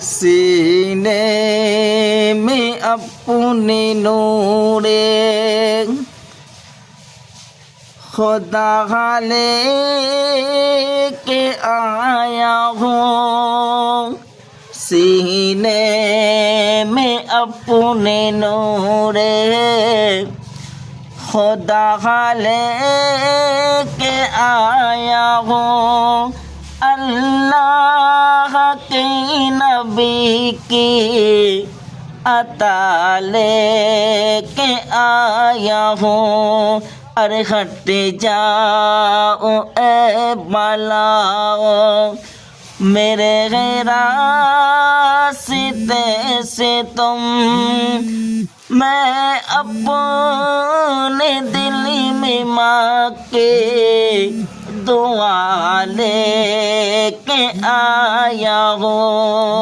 सीने में अपने नूरे खुदा ले के आया हूँ। सीने में अपने नूरे खुदा ले के आया हूँ। अल्लाह के नबी की अता लेके आया हूँ। अरे हट जाओ ए बलाओ मेरे रास्ते से तुम। मैं अपने दिल में माँ के दुआ लेके आया हूँ।